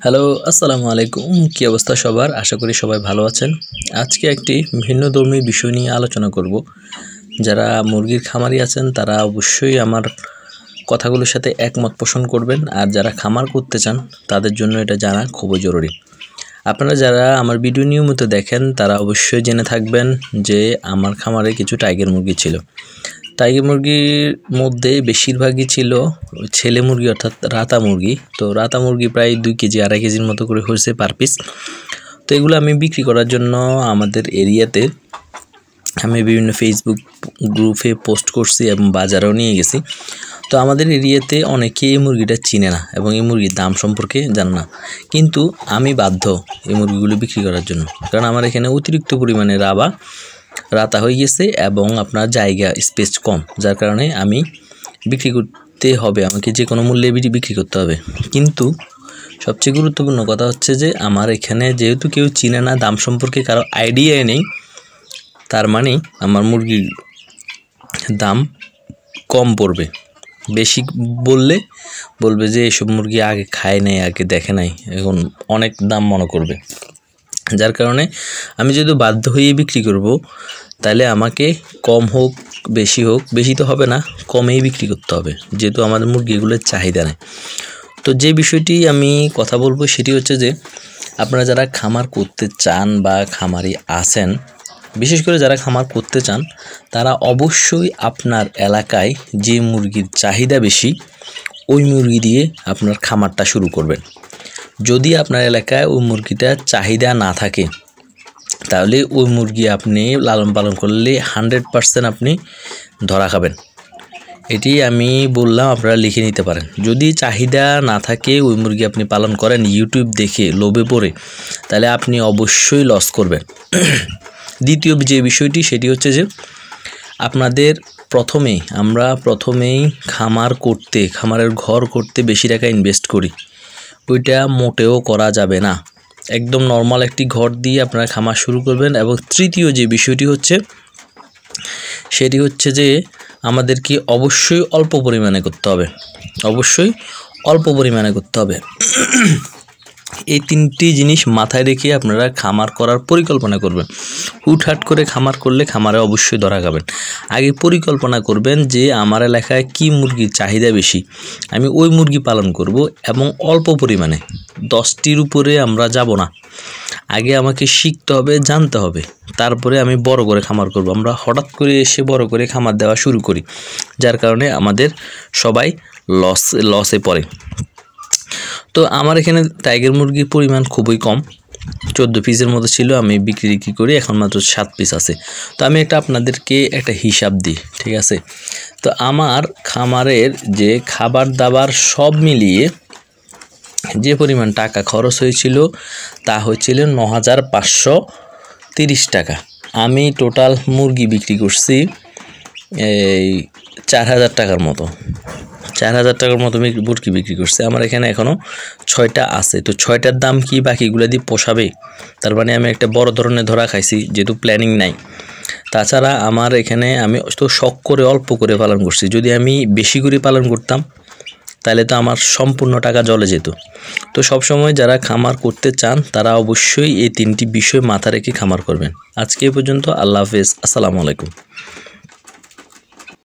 Hello, আসসালামু আলাইকুম। কি অবস্থা সবার? আশা করি সবাই ভালো আছেন। আজকে একটি ভিন্নধর্মী বিষয় নিয়ে আলোচনা করব। যারা মুরগির খামারি আছেন তারা অবশ্যই আমার কথাগুলোর সাথে একমত পোষণ করবেন, আর যারা খামার করতে চান তাদের জন্য এটা জানা খুবই জরুরি। আপনারা যারা আমার ভিডিও নিয়মিত দেখেন তারা অবশ্যই জেনে থাকবেন যে আমার খামারে কিছু টাইগার মুরগি ছিল। টাইগার মুরগির মধ্যে বেশিরভাগই ছিল ছেলে মুরগি, অর্থাৎ রাতা মুরগি। তো রাতা মুরগি প্রায় 2 কেজি 2.5 কেজির মতো করে হয়েছে পার পিস। তো এগুলো আমি বিক্রি করার জন্য আমাদের এরিয়াতে আমি বিভিন্ন ফেসবুক গ্রুপে পোস্ট করছি এবং বাজারেও নিয়ে গেছি। তো আমাদের এরিয়াতে অনেকেই এই মুরগিটা চিনে না এবং এই মুরগির দাম সম্পর্কে জানে না, কিন্তু আমি বাধ্য এই মুরগিগুলো বিক্রি করার জন্য, কারণ আমার এখানে অতিরিক্ত পরিমাণে রাতা হয়ে গেছে এবং আপনার জায়গা স্পেস কম, যার কারণে আমি বিক্রি করতে হবে, আমাকে যে কোনো মূল্যে বিক্রি করতে হবে। কিন্তু সবচেয়ে গুরুত্বপূর্ণ কথা হচ্ছে যে আমার এখানে যেহেতু কেউ চিনে না, দাম সম্পর্কে কারো আইডিয়াই নেই, তার মানে আমার মুরগির দাম কম পড়বে। বেশি বলবে যে এসব মুরগি আগে খায় নাই, আগে দেখে নাই, এখন অনেক দাম মনে করবে। যার কারণে আমি যেহেতু বাধ্য হয়ে বিক্রি করব, তাহলে আমাকে কম হোক বেশি হোক, বেশি তো হবে না, কমেই বিক্রি করতে হবে, যেহেতু আমাদের মুরগিগুলোর চাহিদা নেই। তো যে বিষয়টি আমি কথা বলবো সেটি হচ্ছে যে আপনারা যারা খামার করতে চান বা খামারি আছেন, বিশেষ করে যারা খামার করতে চান তারা অবশ্যই আপনার এলাকায় যে মুরগির চাহিদা বেশি ওই মুরগি দিয়ে আপনার খামারটা শুরু করবেন। যদি আপনার এলাকায় ওই মুরগিটার চাহিদা না থাকে, তাহলে ওই মুরগি আপনি লালন পালন করলে 100% আপনি ধরা খাবেন। এটি আমি বললাম, আপনারা লিখে নিতে পারেন। যদি চাহিদা না থাকে ওই মুরগি আপনি পালন করেন ইউটিউব দেখে লোভে পড়ে, তাহলে আপনি অবশ্যই লস করবেন। দ্বিতীয় যে বিষয়টি সেটি হচ্ছে যে আপনাদের প্রথমেই খামারের ঘর করতে বেশি টাকা ইনভেস্ট করি, ওইটা মোটেও করা যাবে না। একদম নর্মাল একটি ঘর দিয়ে আপনারা খামার শুরু করবেন। এবং তৃতীয় যে বিষয়টি হচ্ছে সেটি হচ্ছে যে আমাদেরকে অবশ্যই অল্প পরিমাণে করতে হবে। এই 3টি জিনিস মাথায় রেখে আপনারা খামার করার পরিকল্পনা করবেন। হুটহাট করে খামার করলে খামারে অবশ্যই ধরা খাবেন। আগে পরিকল্পনা করবেন যে আমার এলাকায় কি মুরগির চাহিদা বেশি, আমি ওই মুরগি পালন করব এবং অল্প পরিমাণে, 10টির উপরে আমরা যাব না। আগে আমাকে শিখতে হবে, জানতে হবে, তারপরে আমি বড় করে খামার করব। আমরা হঠাৎ করে এসে বড় করে খামার দেওয়া শুরু করি, যার কারণে আমাদের সবাই লসে পড়ে। তো আমার এখানে টাইগার মুরগির পরিমাণ খুবই কম, 14 পিসের মতো ছিল, আমি বিক্রি করি, এখন মাত্র 7 পিস আছে। তো আমি আপনাদেরকে একটা হিসাব দিই, ঠিক আছে? তো আমার খামারের যে খাবার দাবার সব মিলিয়ে যে পরিমাণ টাকা খরচ হয়েছিল তা হয়েছিল 9,530 টাকা। আমি টোটাল মুরগি বিক্রি করছি এই 4,000 টাকার মতো। 4,000 টাকার মতো মুরগি বিক্রি করছে। আমার এখানে এখনও 6টা আছে। তো 6টার দাম কি বাকিগুলো দিয়ে পোষাবে? তার মানে আমি একটা বড় ধরনের ধরা খাইছি, যেহেতু প্ল্যানিং নাই। তাছাড়া আমার এখানে আমি তো শখ করে অল্প করে পালন করছি। যদি আমি বেশি করে পালন করতাম তাহলে তো আমার সম্পূর্ণ টাকা জলে যেত। তো সবসময় যারা খামার করতে চান তারা অবশ্যই এই 3টি বিষয় মাথা রেখে খামার করবেন। আজকে এই পর্যন্ত। আল্লাহ হাফেজ, আসসালামু আলাইকুম।